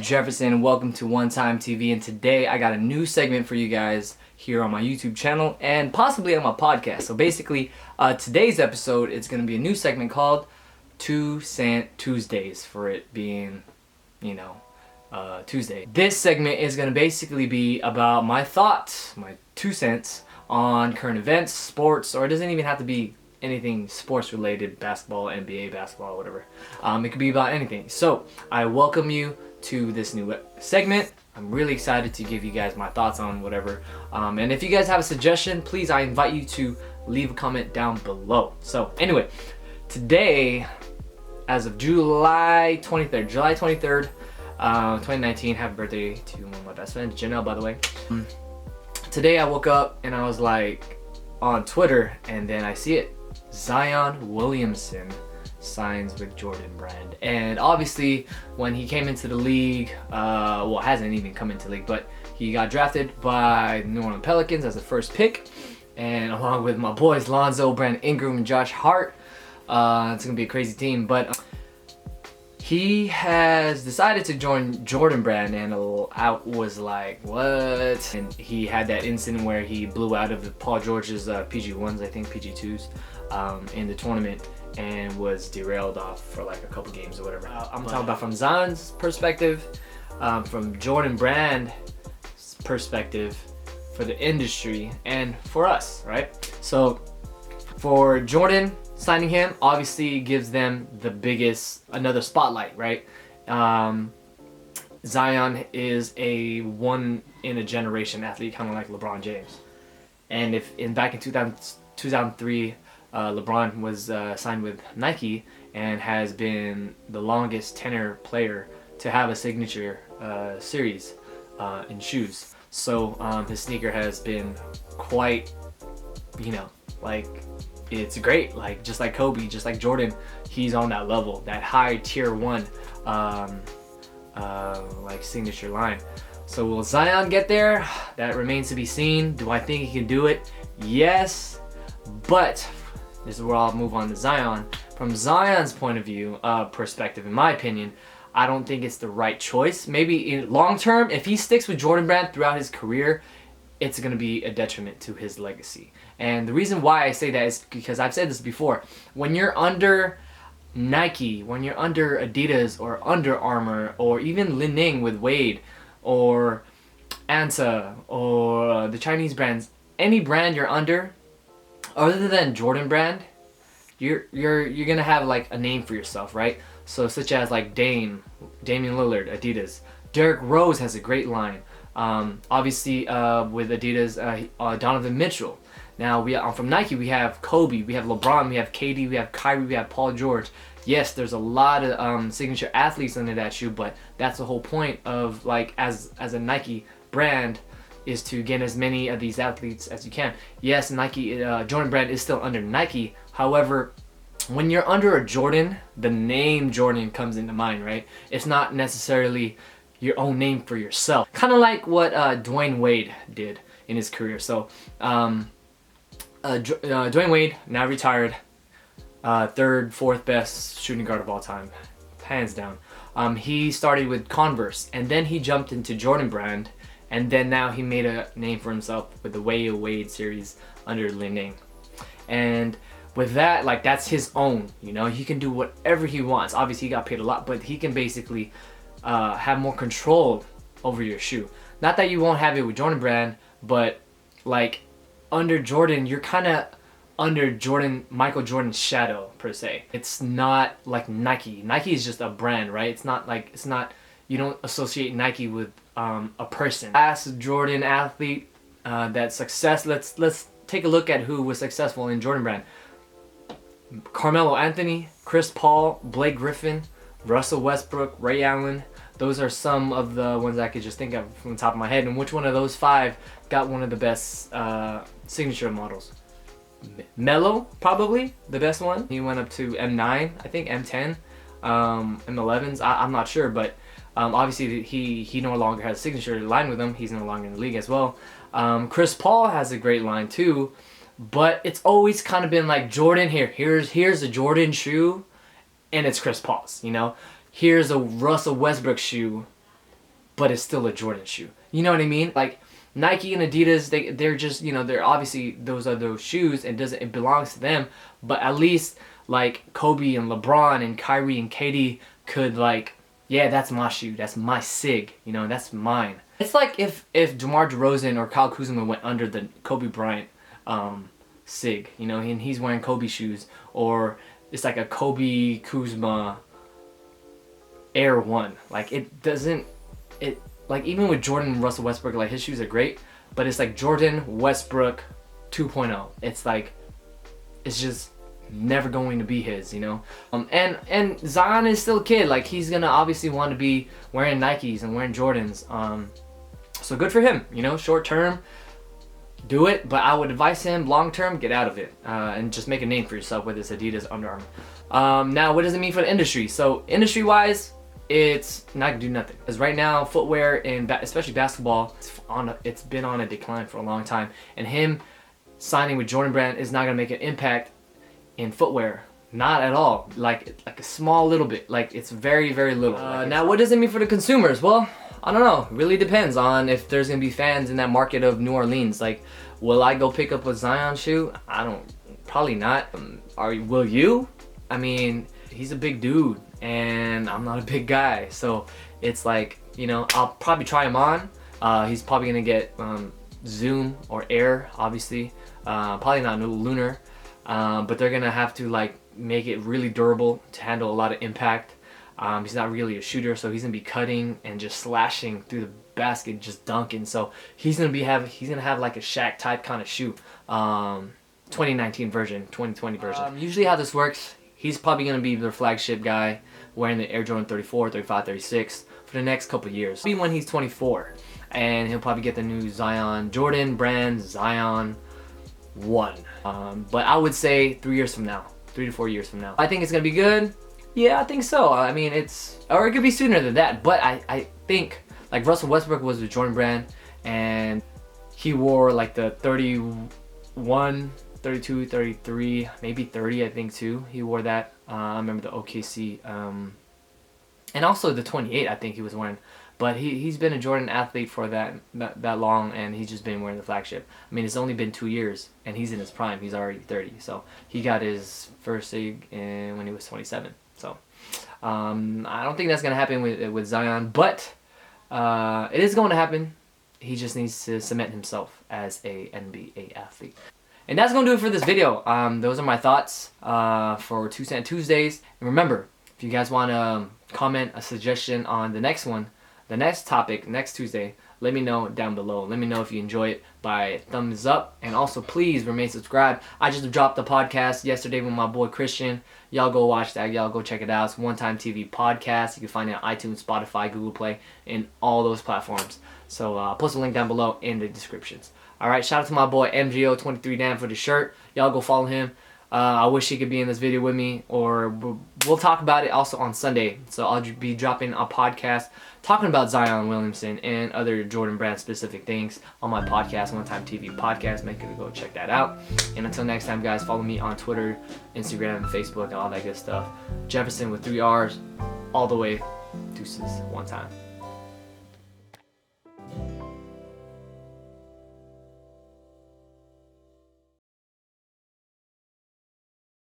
Jefferrrson and welcome to One Time TV, and today I got a new segment for you guys here on my YouTube channel and possibly on my podcast. So basically, today's episode is going to be a new segment called Two Cent Tuesdays, for it being, Tuesday. This segment is going to basically be about my thoughts, my 2 cents on current events, sports, or it doesn't even have to be anything sports related, basketball, NBA basketball, whatever. It could be about anything. So I welcome you to this new segment. I'm really excited to give you guys my thoughts on whatever. And if you guys have a suggestion, please, I invite you to leave a comment down below. So anyway, today, as of July 23rd, 2019, happy birthday to one of my best friends, Janelle, by the way. Today I woke up and I was like on Twitter, and then I see it. Zion Williamson signs with Jordan Brand. And obviously when he came into the league, well, hasn't even come into the league, but he got drafted by the New Orleans Pelicans as the first pick, and along with my boys Lonzo, Brandon Ingram, and Josh Hart. It's gonna be a crazy team, but he has decided to join Jordan Brand, and I was like, what? And he had that incident where he blew out of Paul George's PG1s, I think PG2s, in the tournament, and was derailed off for like a couple games or whatever. I'm talking about from Zion's perspective, from Jordan Brand's perspective, for the industry, and for us, right? So for Jordan, signing him obviously gives them the biggest, another spotlight, right? Zion is a one in a generation athlete, kind of like LeBron James. And back in 2003, LeBron was signed with Nike and has been the longest tenure player to have a signature series in shoes. So his sneaker has been quite, like, it's great. Like, just like Kobe, just like Jordan, he's on that level, that high tier one, like signature line. So will Zion get there? That remains to be seen. Do I think he can do it? Yes, but this is where I'll move on to Zion. From Zion's point of view, perspective, in my opinion, I don't think it's the right choice. Maybe in long term, if he sticks with Jordan Brand throughout his career, it's going to be a detriment to his legacy. And the reason why I say that is because I've said this before. When you're under Nike, when you're under Adidas or Under Armour, or even Li-Ning with Wade, or Anta, or the Chinese brands, any brand you're under, other than Jordan Brand, you're gonna have like a name for yourself, right? So such as like Damian Lillard, Adidas. Derrick Rose has a great line. Obviously with Adidas, Donovan Mitchell. Now from Nike, we have Kobe, we have LeBron, we have KD, we have Kyrie, we have Paul George. Yes, there's a lot of signature athletes under that shoe, but that's the whole point of, like, as a Nike brand, is to get as many of these athletes as you can. Yes, Nike, Jordan Brand is still under Nike. However, when you're under a Jordan, the name Jordan comes into mind, right? It's not necessarily your own name for yourself. Kind of like what Dwayne Wade did in his career. So Dwayne Wade, now retired, third, fourth best shooting guard of all time, hands down. He started with Converse, and then he jumped into Jordan Brand, and then now he made a name for himself with the Way of Wade series under Li-Ning. And with that, like, that's his own, he can do whatever he wants. Obviously he got paid a lot, but he can basically have more control over your shoe. Not that you won't have it with Jordan Brand, but like under Jordan, you're kind of under Michael Jordan's shadow, per se. It's not like Nike. Nike is just a brand, right? It's not, you don't associate Nike with a person. Last Jordan athlete that success, let's take a look at who was successful in Jordan Brand. Carmelo Anthony, Chris Paul, Blake Griffin, Russell Westbrook, Ray Allen. Those are some of the ones I could just think of from the top of my head. And which one of those five got one of the best signature models? Melo, probably the best one. He went up to M9, I think M10, M11s. I'm not sure, but obviously he no longer has a signature line with him. He's no longer in the league as well. Chris Paul has a great line too, but it's always kind of been like Jordan. Here's a Jordan shoe, and it's Chris Paul's. Here's a Russell Westbrook shoe, but it's still a Jordan shoe. You know what I mean? Like Nike and Adidas, they're just, you know, they're obviously those are those shoes and it belongs to them, but at least like Kobe and LeBron and Kyrie and KD could like, yeah, that's my shoe, that's my SIG, you know, that's mine. It's like if DeMar DeRozan or Kyle Kuzma went under the Kobe Bryant SIG, you know, and he's wearing Kobe shoes, or it's like a Kobe Kuzma Air One. Like like even with Jordan and Russell Westbrook, like his shoes are great, but it's like Jordan Westbrook 2.0. It's like, it's just never going to be his, you know. And Zion is still a kid. Like he's gonna obviously want to be wearing Nikes and wearing Jordans. So good for him, you know. Short term, do it, but I would advise him long term, get out of it and just make a name for yourself, whether it's Adidas, Under Armour. Now, what does it mean for the industry? So industry wise, it's not gonna do nothing, because right now footwear and especially basketball, it's been on a decline for a long time, and him signing with Jordan Brand is not gonna make an impact in footwear. Not at all. Like a small little bit. Like it's very, very little. Now what does it mean for the consumers? Well, I don't know. It really depends on if there's gonna be fans in that market of New Orleans. Like, will I go pick up a Zion shoe? Probably not. Will you? I mean, he's a big dude and I'm not a big guy, so it's like, you know, I'll probably try him on. He's probably gonna get Zoom or Air, obviously. Probably not Lunar. But they're gonna have to like make it really durable to handle a lot of impact. He's not really a shooter, so he's gonna be cutting and just slashing through the basket, just dunking. So he's gonna have like a Shaq type kind of shoe. 2019 version, 2020 version. Usually how this works, he's probably gonna be their flagship guy, wearing the Air Jordan 34, 35, 36 for the next couple years. Maybe when he's 24, and he'll probably get the new Zion Jordan Brand Zion 1. But I would say 3 years from now, 3 to 4 years from now. I think it's gonna be good. Yeah, I think so. I mean, or it could be sooner than that. But I think like Russell Westbrook was with Jordan Brand, and he wore like the 31, 32, 33, maybe 30, I think too. He wore that. I remember the OKC, and also the 28. I think he was wearing. But he's been a Jordan athlete for that long, and he's just been wearing the flagship. I mean, it's only been 2 years, and he's in his prime. He's already 30, so he got his first SIG when he was 27. So I don't think that's gonna happen with Zion, but it is going to happen. He just needs to cement himself as a NBA athlete. And that's gonna do it for this video. Those are my thoughts for Tuesday and Tuesdays. And remember, if you guys want to comment a suggestion on the next one, the next topic, next Tuesday, let me know down below. Let me know if you enjoy it by thumbs up. And also, please remain subscribed. I just dropped the podcast yesterday with my boy Christian. Y'all go watch that. Y'all go check it out. It's One Time TV Podcast. You can find it on iTunes, Spotify, Google Play, and all those platforms. So I'll post a link down below in the descriptions. All right, shout out to my boy MGO23Dan for the shirt. Y'all go follow him. I wish he could be in this video with me, or we'll talk about it also on Sunday. So I'll be dropping a podcast talking about Zion Williamson and other Jordan Brand specific things on my podcast, One Time TV Podcast. Make sure to go check that out. And until next time, guys, follow me on Twitter, Instagram, Facebook, and all that good stuff. Jefferrrson with 3 R's all the way. Deuces, one time.